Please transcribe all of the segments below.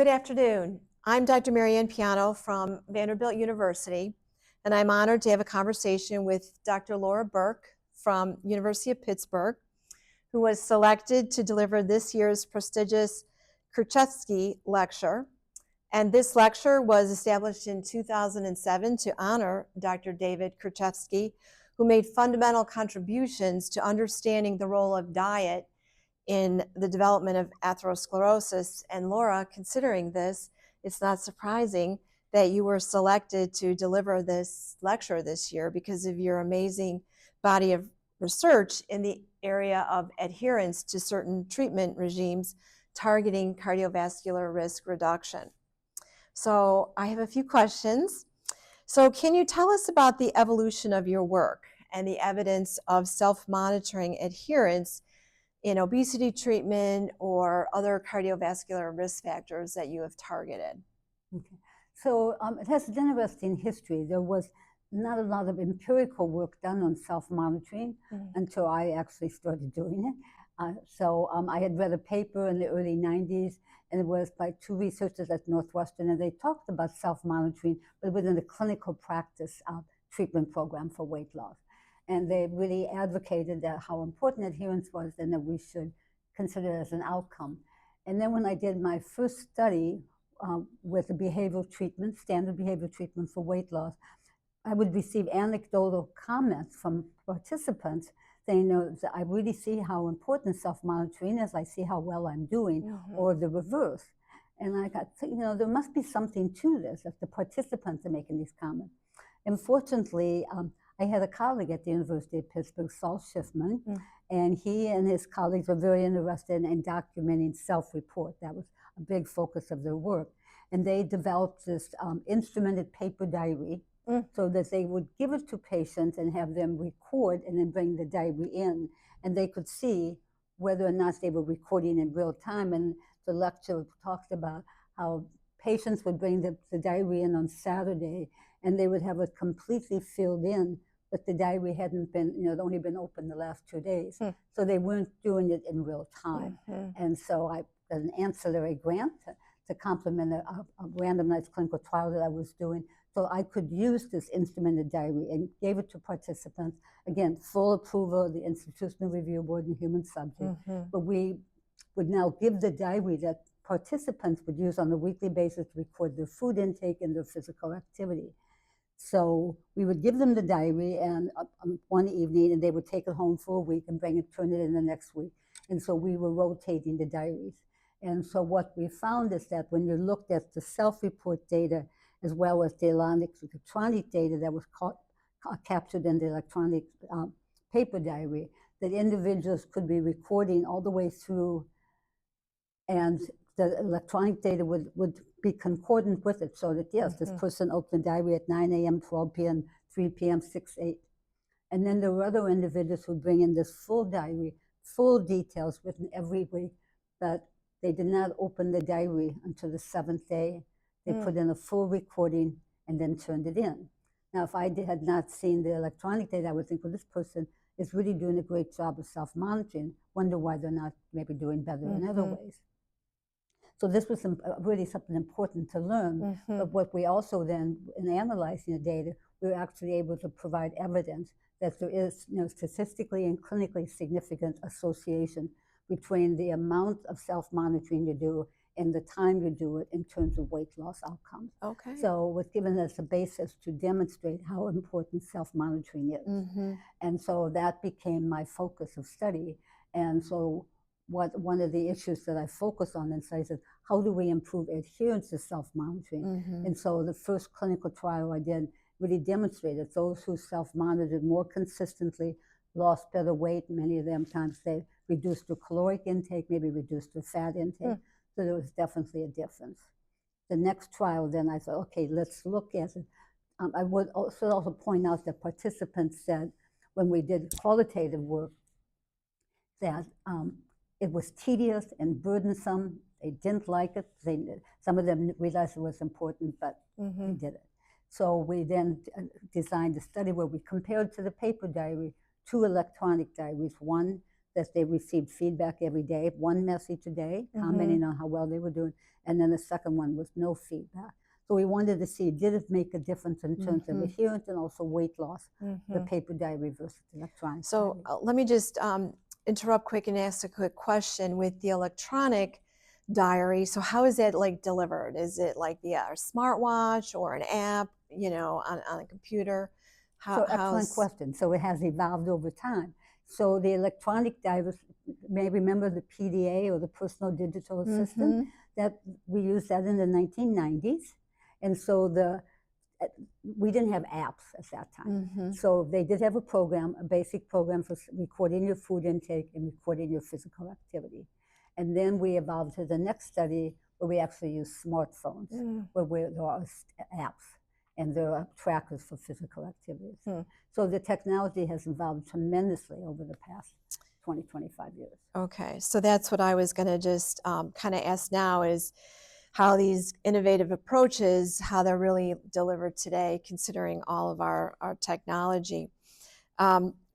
Good afternoon. I'm Dr. Mariann R from Vanderbilt University, and I'm honored to have a conversation with Dr. Lora Burke from University of Pittsburgh, who was selected to deliver this year's prestigious Kritchevsky Lecture. And this lecture was established in 2007 to honor Dr. David Kritchevsky, who made fundamental contributions to understanding the role of diet in the development of atherosclerosis. And Lora, considering this, it's not surprising that you were selected to deliver this lecture this year because of your amazing body of research in the area of adherence to certain treatment regimes targeting cardiovascular risk reduction. So I have a few questions. So can you tell us about the evolution of your work and the evidence of self-monitoring adherence in obesity treatment or other cardiovascular risk factors that you have targeted? Okay. So it has an interesting history. There was not a lot of empirical work done on self-monitoring until I actually started doing it. I had read a paper in the early 90s, and it was by two researchers at Northwestern, and they talked about self-monitoring, but within the clinical practice treatment program for weight loss. And they really advocated that how important adherence was and that we should consider it as an outcome. And then when I did my first study with the behavioral treatment, standard behavioral treatment for weight loss, I would receive anecdotal comments from participants saying, I really see how important self-monitoring is. I see how well I'm doing, or the reverse. And I got, there must be something to this if the participants are making these comments. Unfortunately, I had a colleague at the University of Pittsburgh, Saul Schiffman, and he and his colleagues were very interested in documenting self-report. That was a big focus of their work. And they developed this instrumented paper diary so that they would give it to patients and have them record and then bring the diary in. And they could see whether or not they were recording in real time. And the lecture talks about how patients would bring the diary in on Saturday, and they would have it completely filled in, but the diary hadn't been, it'd only been open the last 2 days. So they weren't doing it in real time. And so I got an ancillary grant to complement a randomized clinical trial that I was doing. So I could use this instrumented diary and gave it to participants. Again, full approval of the Institutional Review Board and human subject. But we would now give the diary that participants would use on a weekly basis to record their food intake and their physical activity. So we would give them the diary and one evening, and they would take it home for a week and turn it in the next week. And so we were rotating the diaries. And so what we found is that when you looked at the self-report data as well as the electronic data that was captured in the electronic paper diary, that individuals could be recording all the way through, and the electronic data would be concordant with it, so that yes, this person opened the diary at 9 a.m., 12 p.m., 3 p.m., 6, 8. And then there were other individuals who bring in this full diary, full details written every week, but they did not open the diary until the 7th day. They put in a full recording and then turned it in. Now, if I had not seen the electronic data, I would think, well, this person is really doing a great job of self-monitoring, wonder why they're not maybe doing better in other ways. So this was really something important to learn. But what we also then, in analyzing the data, we were actually able to provide evidence that there is statistically and clinically significant association between the amount of self-monitoring you do and the time you do it in terms of weight loss outcomes. Okay. So it was given us a basis to demonstrate how important self-monitoring is. And so that became my focus of study. And so one of the issues that I focus on in studies is how do we improve adherence to self-monitoring? And so the first clinical trial I did really demonstrated those who self-monitored more consistently lost better weight. Many of them times they reduced their caloric intake, maybe reduced their fat intake. So there was definitely a difference. The next trial, then I thought, okay, let's look at it. I would also point out that participants said when we did qualitative work that it was tedious and burdensome. They didn't like it. Some of them realized it was important, but they did it. So we then designed a study where we compared to the paper diary 2 electronic diaries, one that they received feedback every day, one message a day, commenting on how well they were doing, and then the second one was no feedback. So we wanted to see, did it make a difference in terms of adherence and also weight loss, the paper diary versus electronic So diary. let me just interrupt quick and ask a quick question with the electronic diary. So how is that like delivered? Is it like via a smartwatch or an app, you know, on a computer? So excellent question. So it has evolved over time. So the electronic diary, you may remember the PDA or the personal digital assistant, that we used that in the 1990s. And so we didn't have apps at that time. So they did have a program, a basic program for recording your food intake and recording your physical activity. And then we evolved to the next study where we actually use smartphones, where there are apps and there are trackers for physical activities. So the technology has evolved tremendously over the past 20, 25 years. Okay, so that's what I was going to just kind of ask now is how these innovative approaches, how they're really delivered today, considering all of our technology.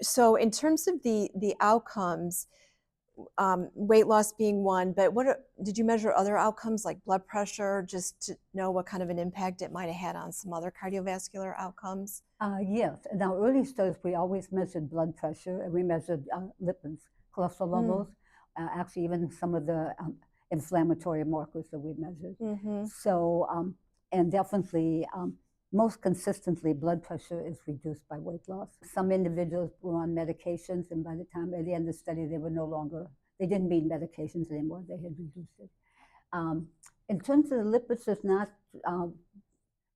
So in terms of the outcomes, weight loss being one, but did you measure other outcomes like blood pressure, just to know what kind of an impact it might have had on some other cardiovascular outcomes? Yes. In our early studies, we always measured blood pressure, and we measured lipids, cholesterol levels, actually even some of the inflammatory markers that we measured. So, and definitely, most consistently, blood pressure is reduced by weight loss. Some individuals were on medications, and by the time at the end of the study, they were no longer, they didn't need medications anymore, they had reduced it. In terms of the lipids, there's not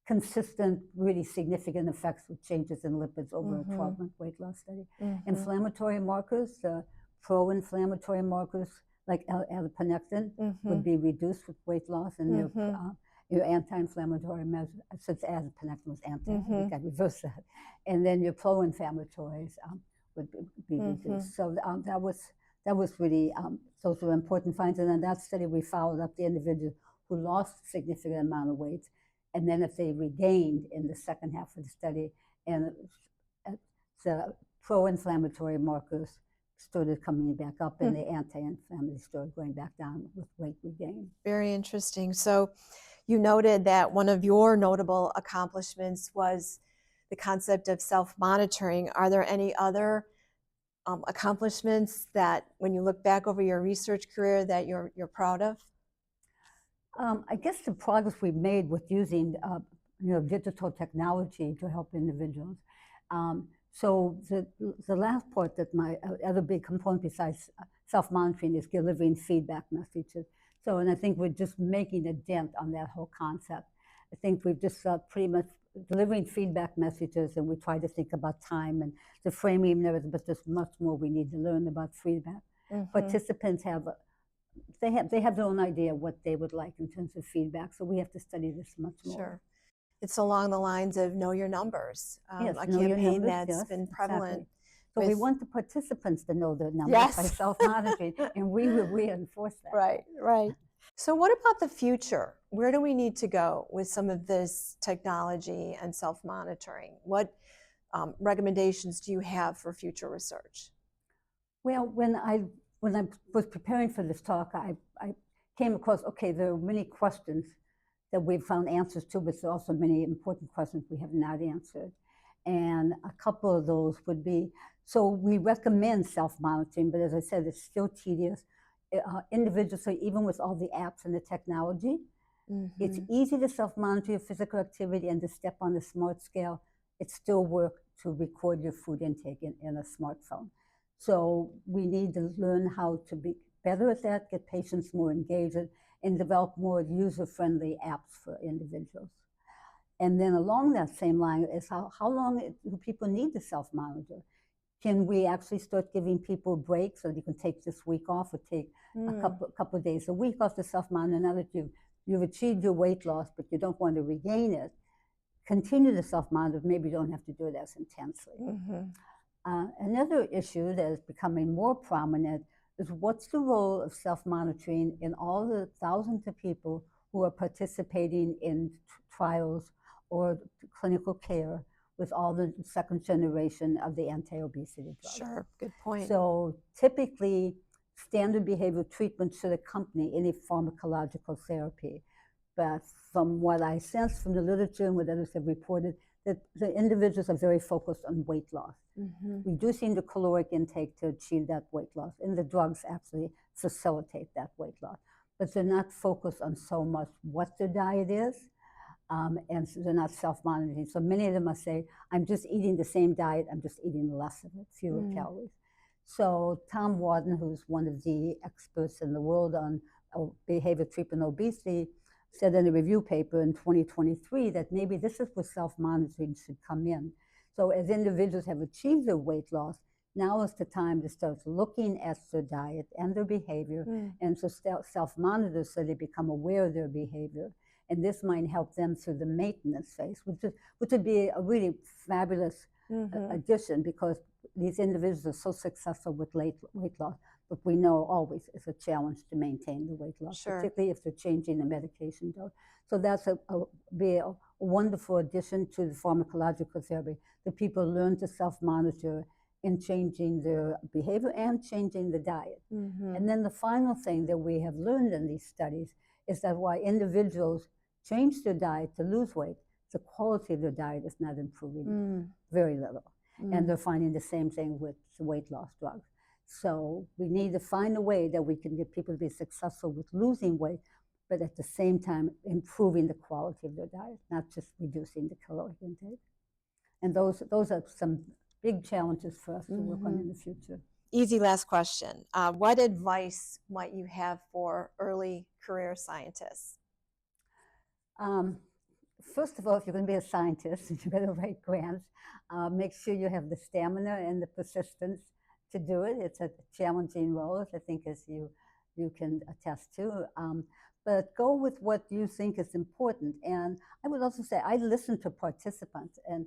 consistent, really significant effects with changes in lipids over a 12-month weight loss study. Inflammatory markers, pro-inflammatory markers like adiponectin would be reduced with weight loss, and your anti-inflammatory measures, since adiponectin was anti, we got to reverse that. And then your pro-inflammatories would be reduced. So that was really, those were important findings. And in that study, we followed up the individuals who lost a significant amount of weight, and then if they regained in the second half of the study, and the pro-inflammatory markers started coming back up, and the anti-inflammatory started going back down with weight regain. Very interesting. So you noted that one of your notable accomplishments was the concept of self-monitoring. Are there any other accomplishments that, when you look back over your research career, that you're proud of? I guess the progress we've made with using digital technology to help individuals. So the last part that my other big component besides self-monitoring is delivering feedback messages. So, and I think we're just making a dent on that whole concept. I think we've just pretty much delivering feedback messages, and we try to think about time and the framing and everything, but there's much more we need to learn about feedback. Participants have their own idea what they would like in terms of feedback, so we have to study this much more. Sure. It's along the lines of know your numbers, yes, a know campaign that's been prevalent. Exactly. So we want the participants to know their numbers by self-monitoring, and we will reinforce that. Right, right. So what about the future? Where do we need to go with some of this technology and self-monitoring? What recommendations do you have for future research? Well, when I was preparing for this talk, I came across, okay, there are many questions that we've found answers to, but there are also many important questions we have not answered. And a couple of those would be, so we recommend self-monitoring, but as I said, it's still tedious. Individuals, so even with all the apps and the technology, it's easy to self-monitor your physical activity and to step on the smart scale. It's still work to record your food intake in a smartphone. So we need to learn how to be better at that, get patients more engaged, and develop more user-friendly apps for individuals. And then along that same line is how long do people need to self-monitor? Can we actually start giving people breaks so you can take this week off or take a couple of days a week off to self-monitor? Now that you've achieved your weight loss, but you don't want to regain it, continue to self-monitor. Maybe you don't have to do it as intensely. Another issue that is becoming more prominent is what's the role of self-monitoring in all the thousands of people who are participating in trials or clinical care with all the second generation of the anti-obesity drugs. Sure, good point. So typically, standard behavioral treatment should accompany any pharmacological therapy. But from what I sense from the literature and what others have reported, that the individuals are very focused on weight loss, reducing the caloric intake to achieve that weight loss. And the drugs actually facilitate that weight loss. But they're not focused on so much what their diet is, and so they're not self-monitoring. So many of them must say, I'm just eating the same diet, I'm just eating less of it, fewer calories. So Tom Warden, who's one of the experts in the world on behavior treatment obesity, said in a review paper in 2023 that maybe this is where self-monitoring should come in. So as individuals have achieved their weight loss, now is the time to start looking at their diet and their behavior and to self-monitor so they become aware of their behavior. And this might help them through the maintenance phase, which would be a really fabulous addition, because these individuals are so successful with weight loss, but we know always it's a challenge to maintain the weight loss, particularly if they're changing the medication dose. So that's be a wonderful addition to the pharmacological therapy, that people learn to self-monitor in changing their behavior and changing the diet. And then the final thing that we have learned in these studies is that while individuals change their diet to lose weight, the quality of their diet is not improving very little. And they're finding the same thing with the weight loss drugs. So we need to find a way that we can get people to be successful with losing weight, but at the same time improving the quality of their diet, not just reducing the caloric intake. And those are some big challenges for us to work on in the future. Easy last question. What advice might you have for early career scientists? First of all, if you're going to be a scientist, you better write grants. Make sure you have the stamina and the persistence to do it. It's a challenging role, I think, as you can attest to. But go with what you think is important. And I would also say I listen to participants. And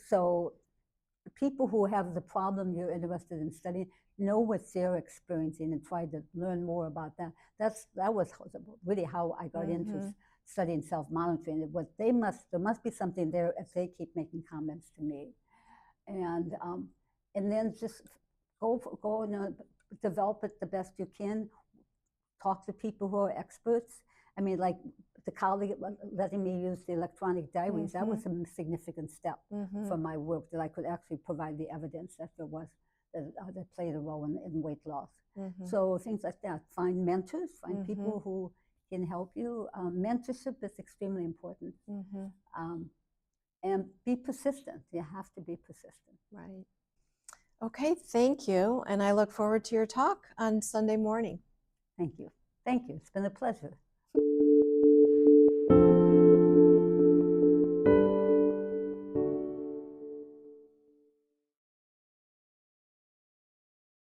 so people who have the problem you're interested in studying, know what they're experiencing and try to learn more about that. That was really how I got into studying self-monitoring. There must be something there if they keep making comments to me. And then just go and develop it the best you can. Talk to people who are experts. I mean, like the colleague letting me use the electronic diaries, that was a significant step for my work, that I could actually provide the evidence that there was, that played a role in weight loss. So things like that. Find mentors, find people who can help you. Mentorship is extremely important. And be persistent. You have to be persistent. Right. Okay, thank you. And I look forward to your talk on Sunday morning. Thank you. Thank you. It's been a pleasure.